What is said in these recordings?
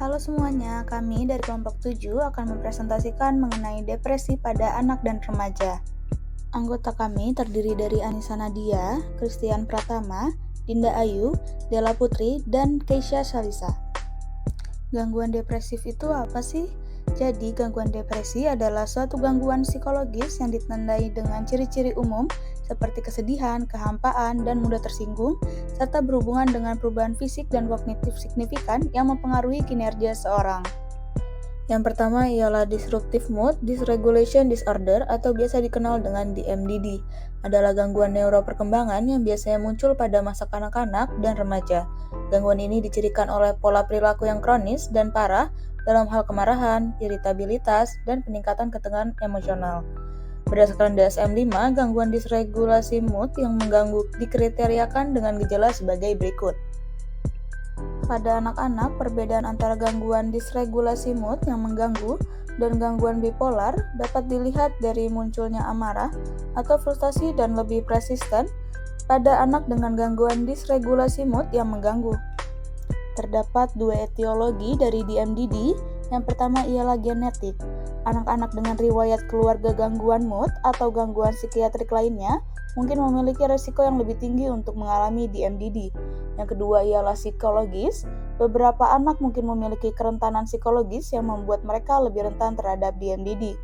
Halo semuanya, kami dari kelompok 7 akan mempresentasikan mengenai depresi pada anak dan remaja. Anggota kami terdiri dari Anissa Nadia, Christian Pratama, Dinda Ayu, Della Putri, dan Keisha Salisa. Gangguan depresif itu apa sih? Jadi, gangguan depresi adalah suatu gangguan psikologis yang ditandai dengan ciri-ciri umum seperti kesedihan, kehampaan, dan mudah tersinggung, serta berhubungan dengan perubahan fisik dan kognitif signifikan yang mempengaruhi kinerja seorang. Yang pertama ialah Disruptive Mood Dysregulation Disorder atau biasa dikenal dengan DMDD. Adalah gangguan neuroperkembangan yang biasanya muncul pada masa kanak-kanak dan remaja. Gangguan ini dicirikan oleh pola perilaku yang kronis dan parah dalam hal kemarahan, iritabilitas, dan peningkatan ketegangan emosional. Berdasarkan DSM-5, gangguan disregulasi mood yang mengganggu dikriteriakan dengan gejala sebagai berikut. Pada anak-anak, perbedaan antara gangguan disregulasi mood yang mengganggu dan gangguan bipolar dapat dilihat dari munculnya amarah atau frustasi dan lebih persisten pada anak dengan gangguan disregulasi mood yang mengganggu. Terdapat dua etiologi dari DMDD. Yang pertama ialah genetik. Anak-anak dengan riwayat keluarga gangguan mood atau gangguan psikiatrik lainnya mungkin memiliki risiko yang lebih tinggi untuk mengalami DMDD. Yang kedua ialah psikologis. Beberapa anak mungkin memiliki kerentanan psikologis yang membuat mereka lebih rentan terhadap DMDD.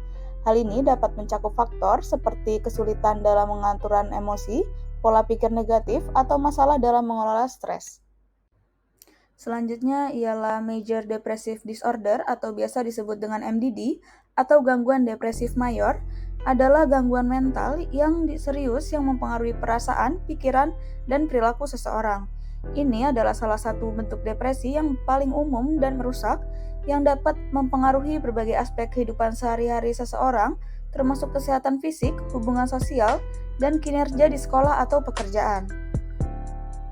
Hal ini dapat mencakup faktor seperti kesulitan dalam pengaturan emosi, pola pikir negatif, atau masalah dalam mengelola stres. Selanjutnya ialah Major Depressive Disorder atau biasa disebut dengan MDD atau gangguan depresif mayor, adalah gangguan mental yang serius yang mempengaruhi perasaan, pikiran, dan perilaku seseorang. Ini adalah salah satu bentuk depresi yang paling umum dan merusak yang dapat mempengaruhi berbagai aspek kehidupan sehari-hari seseorang, termasuk kesehatan fisik, hubungan sosial, dan kinerja di sekolah atau pekerjaan.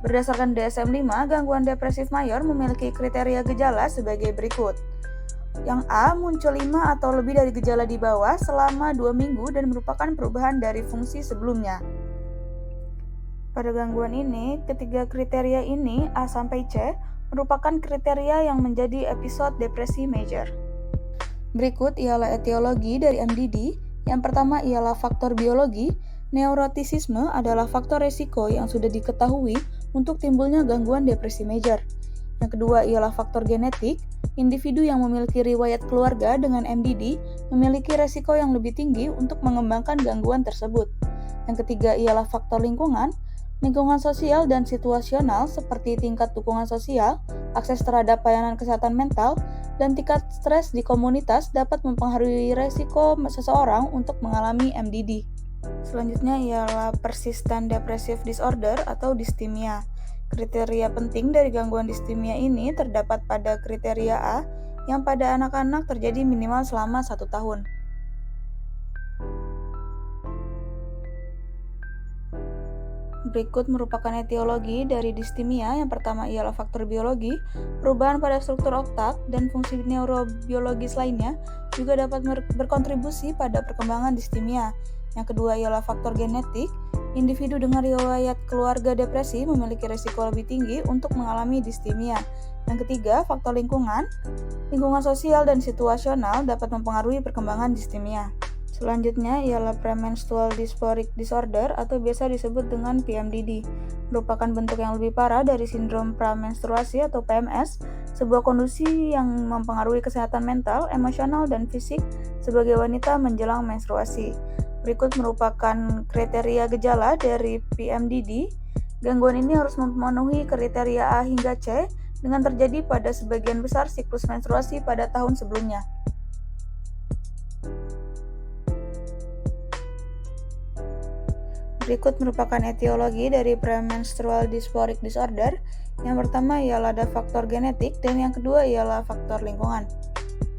Berdasarkan DSM-5, gangguan depresif mayor memiliki kriteria gejala sebagai berikut. Yang A, muncul 5 atau lebih dari gejala di bawah selama 2 minggu dan merupakan perubahan dari fungsi sebelumnya. Pada gangguan ini, ketiga kriteria ini, A sampai C, merupakan kriteria yang menjadi episode depresi major. Berikut ialah etiologi dari MDD. Yang pertama ialah faktor biologi. Neurotisisme adalah faktor resiko yang sudah diketahui untuk timbulnya gangguan depresi major. Yang kedua ialah faktor genetik. Individu yang memiliki riwayat keluarga dengan MDD memiliki resiko yang lebih tinggi untuk mengembangkan gangguan tersebut. Yang ketiga ialah faktor lingkungan. Lingkungan sosial dan situasional seperti tingkat dukungan sosial, akses terhadap pelayanan kesehatan mental, dan tingkat stres di komunitas dapat mempengaruhi resiko seseorang untuk mengalami MDD. Selanjutnya ialah Persistent Depressive Disorder atau distimia. Kriteria penting dari gangguan distimia ini terdapat pada kriteria A, yang pada anak-anak terjadi minimal selama 1 tahun. Berikut merupakan etiologi dari distimia. Yang pertama ialah faktor biologi. Perubahan pada struktur otak dan fungsi neurobiologis lainnya juga dapat berkontribusi pada perkembangan distimia. Yang kedua ialah faktor genetik. Individu dengan riwayat keluarga depresi memiliki risiko lebih tinggi untuk mengalami distimia. Yang ketiga, faktor lingkungan. Lingkungan sosial dan situasional dapat mempengaruhi perkembangan distimia. Selanjutnya ialah Premenstrual Dysphoric Disorder atau biasa disebut dengan PMDD. Merupakan bentuk yang lebih parah dari sindrom pramenstruasi atau PMS, sebuah kondisi yang mempengaruhi kesehatan mental, emosional, dan fisik sebagai wanita menjelang menstruasi. Berikut merupakan kriteria gejala dari PMDD. Gangguan ini harus memenuhi kriteria A hingga C dengan terjadi pada sebagian besar siklus menstruasi pada tahun sebelumnya. Berikut merupakan etiologi dari Premenstrual Dysphoric Disorder. Yang pertama ialah ada faktor genetik dan yang kedua ialah faktor lingkungan.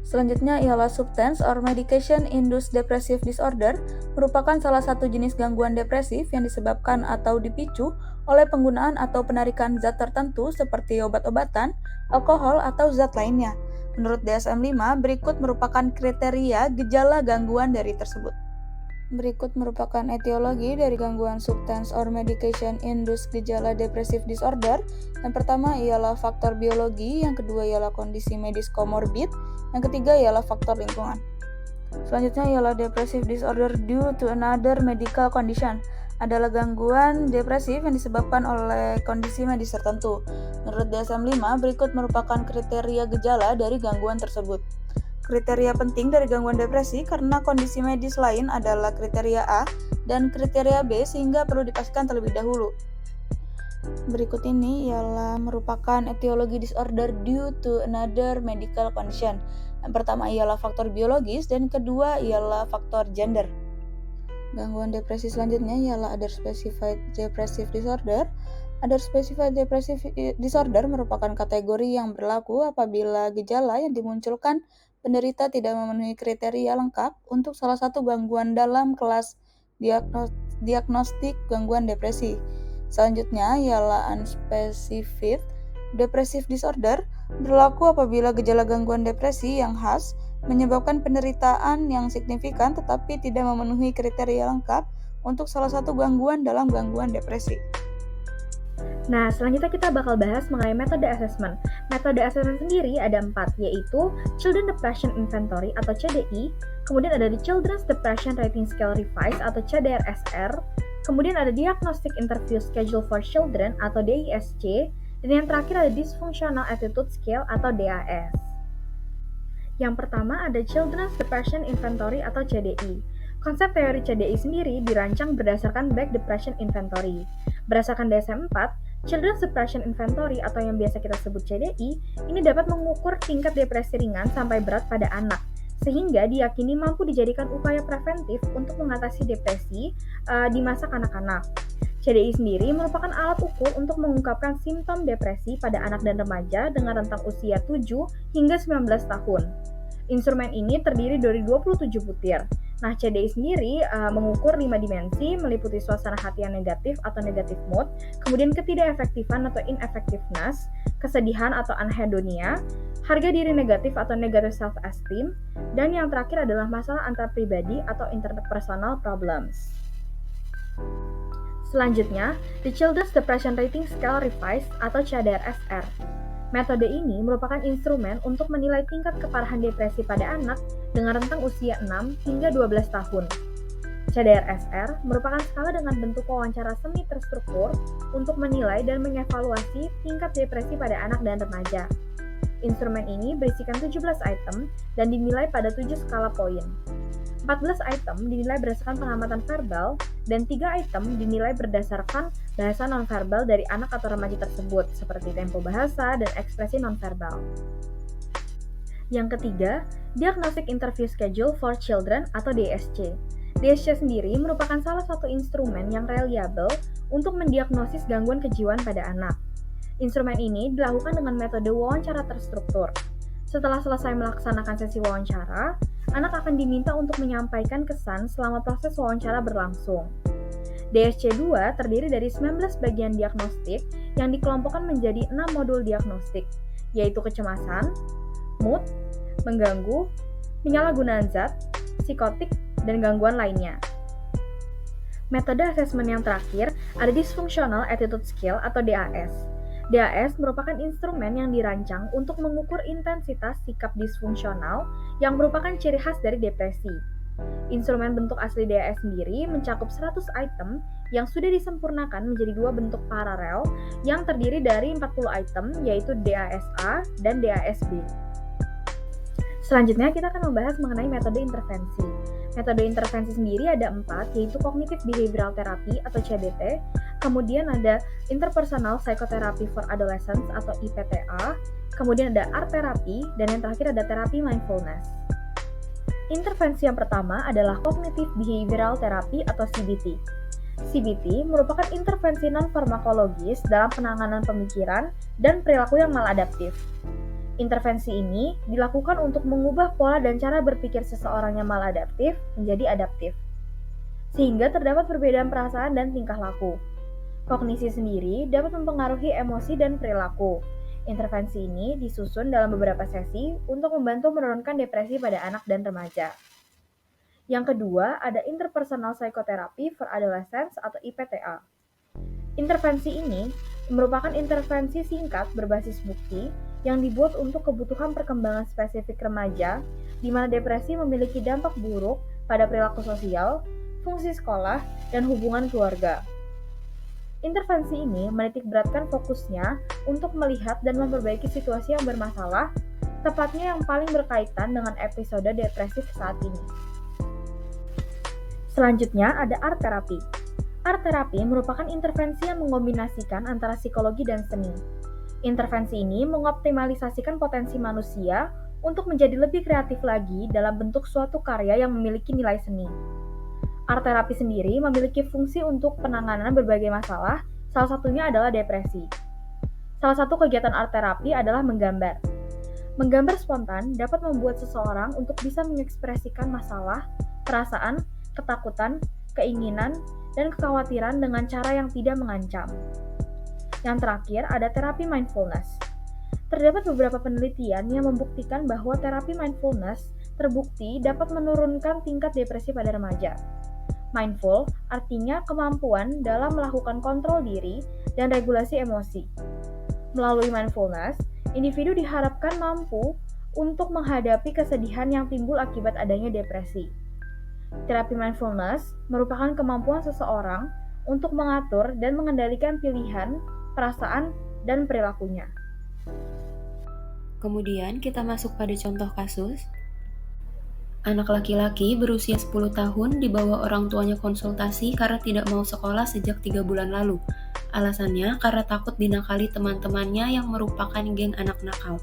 Selanjutnya ialah Substance or Medication-Induced Depressive Disorder, merupakan salah satu jenis gangguan depresif yang disebabkan atau dipicu oleh penggunaan atau penarikan zat tertentu seperti obat-obatan, alkohol, atau zat lainnya. Menurut DSM-5, berikut merupakan kriteria gejala gangguan dari tersebut. Berikut merupakan etiologi dari gangguan substance or medication-induced gejala depressive disorder. Yang pertama ialah faktor biologi, yang kedua ialah kondisi medis komorbid, yang ketiga ialah faktor lingkungan. Selanjutnya ialah depressive disorder due to another medical condition. Adalah gangguan depresif yang disebabkan oleh kondisi medis tertentu. Menurut DSM-5, berikut merupakan kriteria gejala dari gangguan tersebut. Kriteria penting dari gangguan depresi karena kondisi medis lain adalah kriteria A dan kriteria B sehingga perlu dipastikan terlebih dahulu. Berikut ini ialah merupakan etiologi disorder due to another medical condition. Yang pertama ialah faktor biologis dan kedua ialah faktor gender. Gangguan depresi selanjutnya ialah other specified depressive disorder. Other specified depressive disorder merupakan kategori yang berlaku apabila gejala yang dimunculkan penderita tidak memenuhi kriteria lengkap untuk salah satu gangguan dalam kelas diagnostik gangguan depresi. Selanjutnya ialah unspecified depressive disorder, berlaku apabila gejala gangguan depresi yang khas menyebabkan penderitaan yang signifikan tetapi tidak memenuhi kriteria lengkap untuk salah satu gangguan dalam gangguan depresi. Nah, selanjutnya kita bakal bahas mengenai metode assessment. Metode assessment sendiri ada 4, yaitu Children Depression Inventory atau CDI, kemudian ada di Children's Depression Rating Scale Revised atau CDR-SR, kemudian ada Diagnostic Interview Schedule for Children atau DISC, dan yang terakhir ada Dysfunctional Attitude Scale atau DAS. Yang pertama ada Children's Depression Inventory atau CDI. Konsep teori CDI sendiri dirancang berdasarkan Beck Depression Inventory. Berdasarkan DSM-4, Children's Depression Inventory atau yang biasa kita sebut CDI, ini dapat mengukur tingkat depresi ringan sampai berat pada anak, sehingga diyakini mampu dijadikan upaya preventif untuk mengatasi depresi di masa kanak-kanak. CDI sendiri merupakan alat ukur untuk mengungkapkan simptom depresi pada anak dan remaja dengan rentang usia 7 hingga 19 tahun. Instrumen ini terdiri dari 27 butir. Nah, CDI sendiri mengukur 5 dimensi, meliputi suasana hati yang negatif atau negative mood, kemudian ketidakefektifan atau ineffectiveness, kesedihan atau anhedonia, harga diri negatif atau negative self-esteem, dan yang terakhir adalah masalah antar pribadi atau interpersonal problems. Selanjutnya, the Children's Depression Rating Scale Revised atau CDR-SR. Metode ini merupakan instrumen untuk menilai tingkat keparahan depresi pada anak dengan rentang usia 6 hingga 12 tahun. CDR-SR merupakan skala dengan bentuk wawancara semi terstruktur untuk menilai dan mengevaluasi tingkat depresi pada anak dan remaja. Instrumen ini berisikan 17 item dan dinilai pada 7 skala poin. 14 item dinilai berdasarkan pengamatan verbal dan 3 item dinilai berdasarkan bahasa nonverbal dari anak atau remaja tersebut seperti tempo bahasa dan ekspresi nonverbal. Yang ketiga, Diagnostic Interview Schedule for Children atau DSC. DSC sendiri merupakan salah satu instrumen yang reliable untuk mendiagnosis gangguan kejiwaan pada anak. Instrumen ini dilakukan dengan metode wawancara terstruktur. Setelah selesai melaksanakan sesi wawancara, anak akan diminta untuk menyampaikan kesan selama proses wawancara berlangsung. DSC-2 terdiri dari 19 bagian diagnostik yang dikelompokkan menjadi 6 modul diagnostik, yaitu kecemasan, mood, mengganggu, penyalahgunaan zat, psikotik, dan gangguan lainnya. Metode asesmen yang terakhir ada Dysfunctional Attitude Scale atau DAS. DAS merupakan instrumen yang dirancang untuk mengukur intensitas sikap disfungsional yang merupakan ciri khas dari depresi. Instrumen bentuk asli DAS sendiri mencakup 100 item yang sudah disempurnakan menjadi 2 bentuk paralel yang terdiri dari 40 item yaitu DAS-A dan DAS-B. Selanjutnya kita akan membahas mengenai metode intervensi. Metode intervensi sendiri ada 4, yaitu Cognitive Behavioral Therapy atau CBT, kemudian ada Interpersonal Psychotherapy for Adolescents atau IPTA, kemudian ada Art Therapy, dan yang terakhir ada terapi mindfulness. Intervensi yang pertama adalah Cognitive Behavioral Therapy atau CBT. CBT merupakan intervensi non-farmakologis dalam penanganan pemikiran dan perilaku yang maladaptif. Intervensi ini dilakukan untuk mengubah pola dan cara berpikir seseorang yang maladaptif menjadi adaptif, sehingga terdapat perbedaan perasaan dan tingkah laku. Kognisi sendiri dapat mempengaruhi emosi dan perilaku. Intervensi ini disusun dalam beberapa sesi untuk membantu menurunkan depresi pada anak dan remaja. Yang kedua, ada Interpersonal Psychotherapy for Adolescents atau IPTA. Intervensi ini merupakan intervensi singkat berbasis bukti yang dibuat untuk kebutuhan perkembangan spesifik remaja, di mana depresi memiliki dampak buruk pada perilaku sosial, fungsi sekolah, dan hubungan keluarga. Intervensi ini menitikberatkan fokusnya untuk melihat dan memperbaiki situasi yang bermasalah, tepatnya yang paling berkaitan dengan episode depresif saat ini. Selanjutnya ada art therapy. Art therapy merupakan intervensi yang mengombinasikan antara psikologi dan seni. Intervensi ini mengoptimalisasikan potensi manusia untuk menjadi lebih kreatif lagi dalam bentuk suatu karya yang memiliki nilai seni. Art therapy sendiri memiliki fungsi untuk penanganan berbagai masalah, salah satunya adalah depresi. Salah satu kegiatan art therapy adalah menggambar. Menggambar spontan dapat membuat seseorang untuk bisa mengekspresikan masalah, perasaan, ketakutan, keinginan, dan kekhawatiran dengan cara yang tidak mengancam. Yang terakhir, ada terapi mindfulness. Terdapat beberapa penelitian yang membuktikan bahwa terapi mindfulness terbukti dapat menurunkan tingkat depresi pada remaja. Mindful artinya kemampuan dalam melakukan kontrol diri dan regulasi emosi. Melalui mindfulness, individu diharapkan mampu untuk menghadapi kesedihan yang timbul akibat adanya depresi. Terapi mindfulness merupakan kemampuan seseorang untuk mengatur dan mengendalikan pilihan, perasaan, dan perilakunya. Kemudian kita masuk pada contoh kasus. Anak laki-laki berusia 10 tahun dibawa orang tuanya konsultasi karena tidak mau sekolah sejak 3 bulan lalu. Alasannya karena takut dinakali teman-temannya yang merupakan geng anak nakal.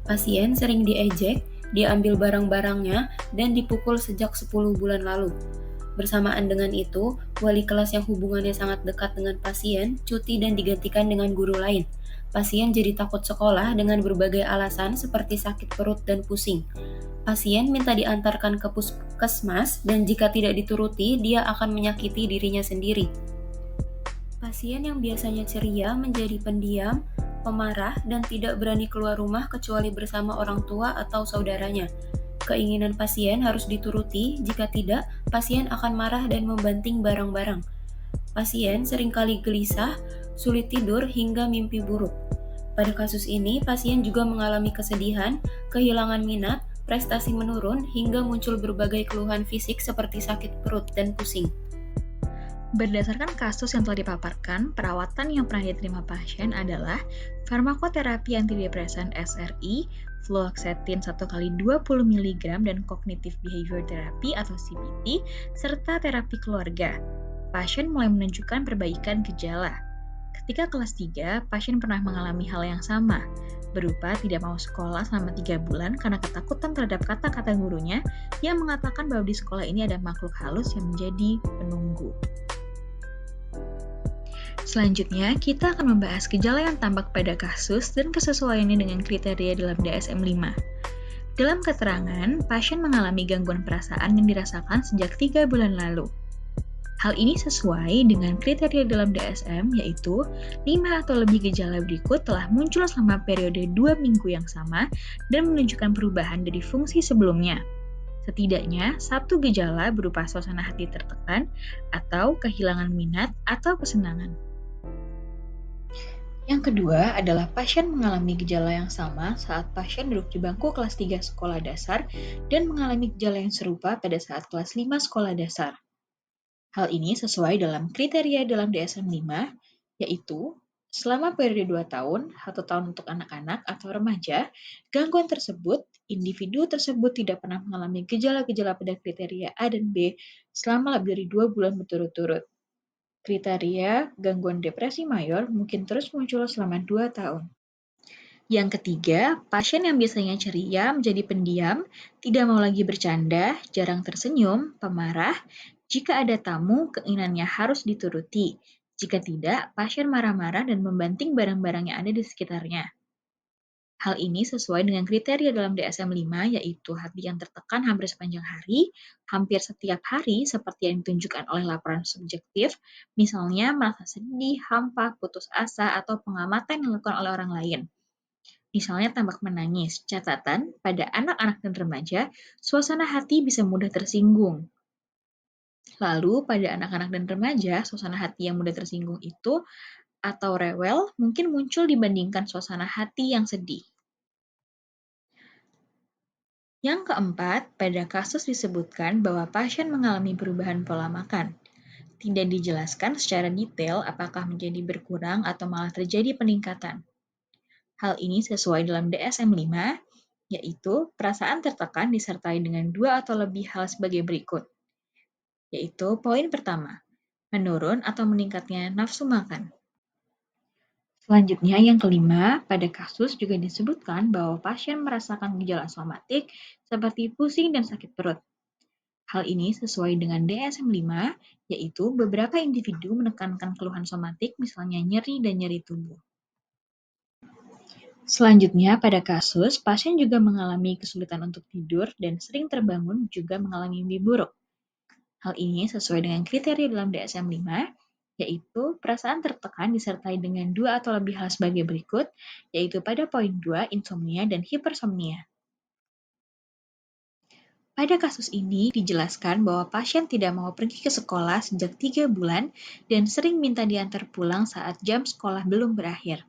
Pasien sering diejek, diambil barang-barangnya, dan dipukul sejak 10 bulan lalu. Bersamaan dengan itu, wali kelas yang hubungannya sangat dekat dengan pasien cuti dan digantikan dengan guru lain. Pasien jadi takut sekolah dengan berbagai alasan seperti sakit perut dan pusing. Pasien minta diantarkan ke puskesmas dan jika tidak dituruti, dia akan menyakiti dirinya sendiri. Pasien yang biasanya ceria menjadi pendiam, pemarah, dan tidak berani keluar rumah kecuali bersama orang tua atau saudaranya. Keinginan pasien harus dituruti, jika tidak, pasien akan marah dan membanting barang-barang. Pasien seringkali gelisah, sulit tidur, hingga mimpi buruk. Pada kasus ini, pasien juga mengalami kesedihan, kehilangan minat, prestasi menurun, hingga muncul berbagai keluhan fisik seperti sakit perut dan pusing. Berdasarkan kasus yang telah dipaparkan, perawatan yang pernah diterima pasien adalah farmakoterapi antidepresan SRI, fluoxetine 1 kali 20 mg dan cognitive behavior therapy atau CBT, serta terapi keluarga. Pasien mulai menunjukkan perbaikan gejala. Ketika kelas 3, pasien pernah mengalami hal yang sama, berupa tidak mau sekolah selama 3 bulan karena ketakutan terhadap kata-kata gurunya yang mengatakan bahwa di sekolah ini ada makhluk halus yang menjadi penunggu. Selanjutnya, kita akan membahas gejala yang tampak pada kasus dan kesesuaiannya dengan kriteria dalam DSM-5. Dalam keterangan, pasien mengalami gangguan perasaan yang dirasakan sejak 3 bulan lalu. Hal ini sesuai dengan kriteria dalam DSM, yaitu 5 atau lebih gejala berikut telah muncul selama periode 2 minggu yang sama dan menunjukkan perubahan dari fungsi sebelumnya. Setidaknya, satu gejala berupa suasana hati tertekan atau kehilangan minat atau kesenangan. Yang kedua adalah pasien mengalami gejala yang sama saat pasien duduk di bangku kelas 3 sekolah dasar dan mengalami gejala yang serupa pada saat kelas 5 sekolah dasar. Hal ini sesuai dalam kriteria dalam DSM-5, yaitu selama periode 2 tahun, 1 tahun untuk anak-anak atau remaja, gangguan tersebut, individu tersebut tidak pernah mengalami gejala-gejala pada kriteria A dan B selama lebih dari 2 bulan berturut-turut. Kriteria gangguan depresi mayor mungkin terus muncul selama 2 tahun. Yang ketiga, pasien yang biasanya ceria menjadi pendiam, tidak mau lagi bercanda, jarang tersenyum, pemarah. Jika ada tamu, keinginannya harus dituruti. Jika tidak, pasien marah-marah dan membanting barang-barang yang ada di sekitarnya. Hal ini sesuai dengan kriteria dalam DSM-5, yaitu hati yang tertekan hampir sepanjang hari, hampir setiap hari seperti yang ditunjukkan oleh laporan subjektif, misalnya merasa sedih, hampa, putus asa, atau pengamatan yang dilakukan oleh orang lain. misalnya tampak menangis. Catatan, pada anak-anak dan remaja, suasana hati bisa mudah tersinggung. Lalu, pada anak-anak dan remaja, suasana hati yang mudah tersinggung itu atau rewel mungkin muncul dibandingkan suasana hati yang sedih. Yang keempat, pada kasus disebutkan bahwa pasien mengalami perubahan pola makan. Tidak dijelaskan secara detail apakah menjadi berkurang atau malah terjadi peningkatan. Hal ini sesuai dalam DSM-5, yaitu perasaan tertekan disertai dengan 2 atau lebih hal sebagai berikut. Yaitu poin pertama, menurun atau meningkatnya nafsu makan. Selanjutnya, yang kelima, pada kasus juga disebutkan bahwa pasien merasakan gejala somatik seperti pusing dan sakit perut. Hal ini sesuai dengan DSM-5, yaitu beberapa individu menekankan keluhan somatik, misalnya nyeri dan nyeri tubuh. Selanjutnya, pada kasus, pasien juga mengalami kesulitan untuk tidur dan sering terbangun juga mengalami mimpi buruk. Hal ini sesuai dengan kriteria dalam DSM-5, yaitu perasaan tertekan disertai dengan 2 atau lebih hal sebagai berikut, yaitu pada poin 2, insomnia dan hipersomnia. Pada kasus ini dijelaskan bahwa pasien tidak mau pergi ke sekolah sejak 3 bulan dan sering minta diantar pulang saat jam sekolah belum berakhir.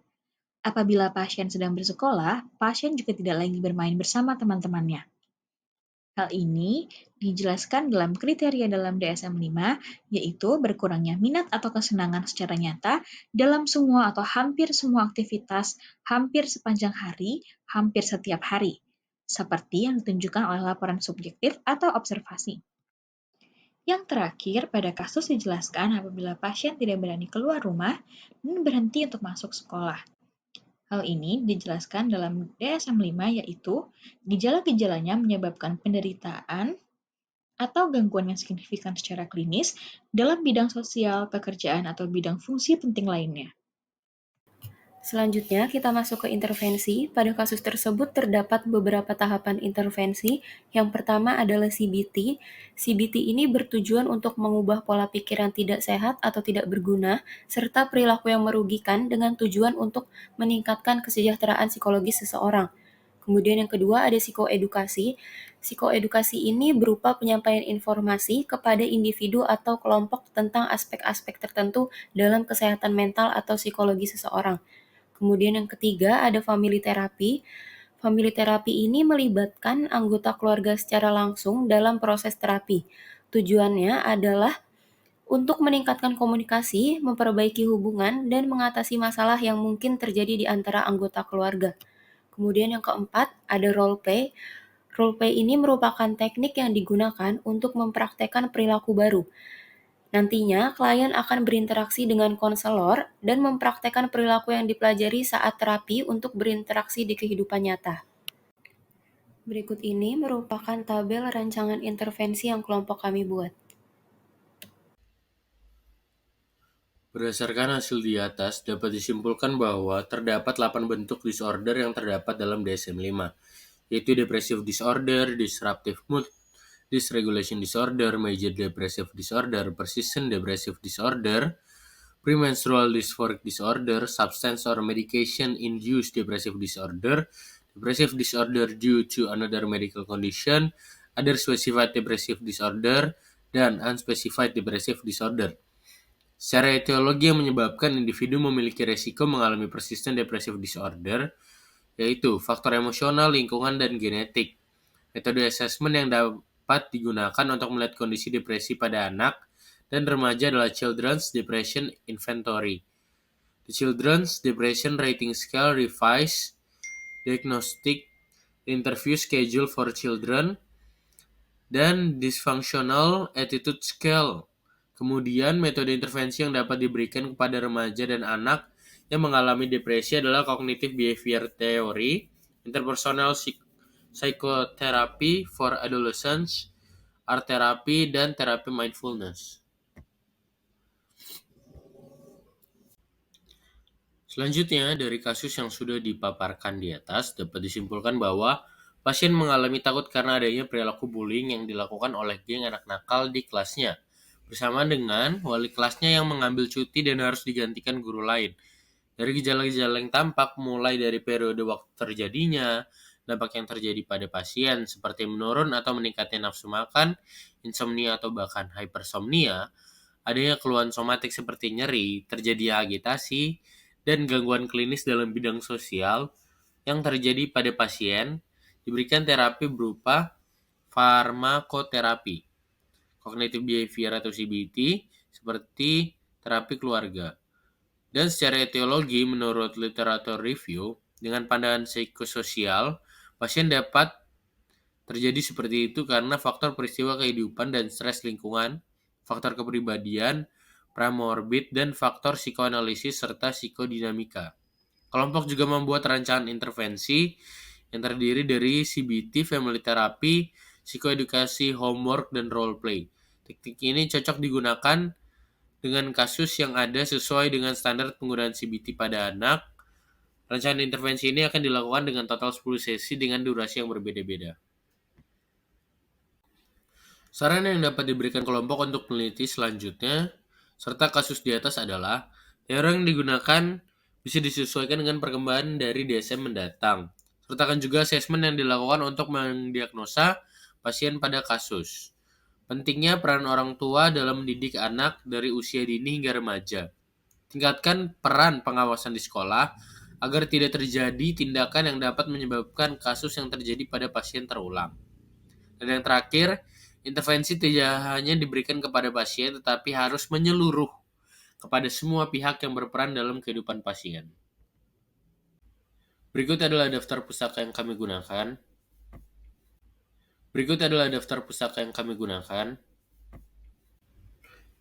Apabila pasien sedang bersekolah, pasien juga tidak lagi bermain bersama teman-temannya. Hal ini dijelaskan dalam kriteria dalam DSM-5, yaitu berkurangnya minat atau kesenangan secara nyata dalam semua atau hampir semua aktivitas hampir sepanjang hari, hampir setiap hari, seperti yang ditunjukkan oleh laporan subjektif atau observasi. Yang terakhir, pada kasus dijelaskan apabila pasien tidak berani keluar rumah dan berhenti untuk masuk sekolah. Hal ini dijelaskan dalam DSM-5, yaitu gejala-gejalanya menyebabkan penderitaan atau gangguan yang signifikan secara klinis dalam bidang sosial, pekerjaan, atau bidang fungsi penting lainnya. Selanjutnya, kita masuk ke intervensi. Pada kasus tersebut terdapat beberapa tahapan intervensi. Yang pertama adalah CBT. CBT ini bertujuan untuk mengubah pola pikir yang tidak sehat atau tidak berguna, serta perilaku yang merugikan dengan tujuan untuk meningkatkan kesejahteraan psikologis seseorang. Kemudian yang kedua ada psikoedukasi. Psikoedukasi ini berupa penyampaian informasi kepada individu atau kelompok tentang aspek-aspek tertentu dalam kesehatan mental atau psikologi seseorang. Kemudian yang ketiga ada family therapy. Family therapy ini melibatkan anggota keluarga secara langsung dalam proses terapi. Tujuannya adalah untuk meningkatkan komunikasi, memperbaiki hubungan, dan mengatasi masalah yang mungkin terjadi di antara anggota keluarga. Kemudian yang keempat ada role play. Role play ini merupakan teknik yang digunakan untuk mempraktekkan perilaku baru. Nantinya, klien akan berinteraksi dengan konselor dan mempraktekkan perilaku yang dipelajari saat terapi untuk berinteraksi di kehidupan nyata. Berikut ini merupakan tabel rancangan intervensi yang kelompok kami buat. Berdasarkan hasil di atas, dapat disimpulkan bahwa terdapat 8 bentuk disorder yang terdapat dalam DSM-5, yaitu depressive disorder, disruptive mood, dysregulation disorder, major depressive disorder, persistent depressive disorder, premenstrual dysphoric disorder, substance or medication-induced depressive disorder, depressive disorder due to another medical condition, other specified depressive disorder, dan unspecified depressive disorder. Secara etiologi yang menyebabkan individu memiliki resiko mengalami persistent depressive disorder, yaitu faktor emosional, lingkungan, dan genetik. Metode assessment yang dapat digunakan untuk melihat kondisi depresi pada anak dan remaja adalah Children's Depression Inventory. The Children's Depression Rating Scale Revised Diagnostic Interview Schedule for Children dan Dysfunctional Attitude Scale. Kemudian metode intervensi yang dapat diberikan kepada remaja dan anak yang mengalami depresi adalah Cognitive Behavior Theory, Interpersonal Psychotherapy for Adolescents, Art Therapy, dan Terapi Mindfulness. Selanjutnya, dari kasus yang sudah dipaparkan di atas, dapat disimpulkan bahwa pasien mengalami takut karena adanya perilaku bullying yang dilakukan oleh geng anak nakal di kelasnya, bersama dengan wali kelasnya yang mengambil cuti dan harus digantikan guru lain. Dari gejala-gejala yang tampak mulai dari periode waktu terjadinya, dampak yang terjadi pada pasien seperti menurun atau meningkatnya nafsu makan, insomnia atau bahkan hypersomnia, adanya keluhan somatik seperti nyeri, terjadi agitasi, dan gangguan klinis dalam bidang sosial yang terjadi pada pasien, diberikan terapi berupa farmakoterapi, cognitive behavior atau CBT, seperti terapi keluarga. Dan secara etiologi, menurut literatur review, dengan pandangan psikososial, pasien dapat terjadi seperti itu karena faktor peristiwa kehidupan dan stres lingkungan, faktor kepribadian, pramorbid, dan faktor psikoanalisis serta psikodinamika. Kelompok juga membuat rancangan intervensi yang terdiri dari CBT, family therapy, psikoedukasi, homework, dan role play. Teknik ini cocok digunakan dengan kasus yang ada sesuai dengan standar penggunaan CBT pada anak. Rancangan intervensi ini akan dilakukan dengan total 10 sesi dengan durasi yang berbeda-beda. Saran yang dapat diberikan kelompok untuk peneliti selanjutnya, serta kasus di atas adalah, teori yang digunakan bisa disesuaikan dengan perkembangan dari DSM mendatang. Sertakan juga asesmen yang dilakukan untuk mendiagnosa pasien pada kasus. Pentingnya peran orang tua dalam mendidik anak dari usia dini hingga remaja. Tingkatkan peran pengawasan di sekolah agar tidak terjadi tindakan yang dapat menyebabkan kasus yang terjadi pada pasien terulang. Dan yang terakhir, intervensi tidak hanya diberikan kepada pasien tetapi harus menyeluruh kepada semua pihak yang berperan dalam kehidupan pasien. Berikut adalah daftar pustaka yang kami gunakan.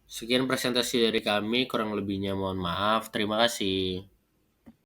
Sekian presentasi dari kami, kurang lebihnya mohon maaf. Terima kasih.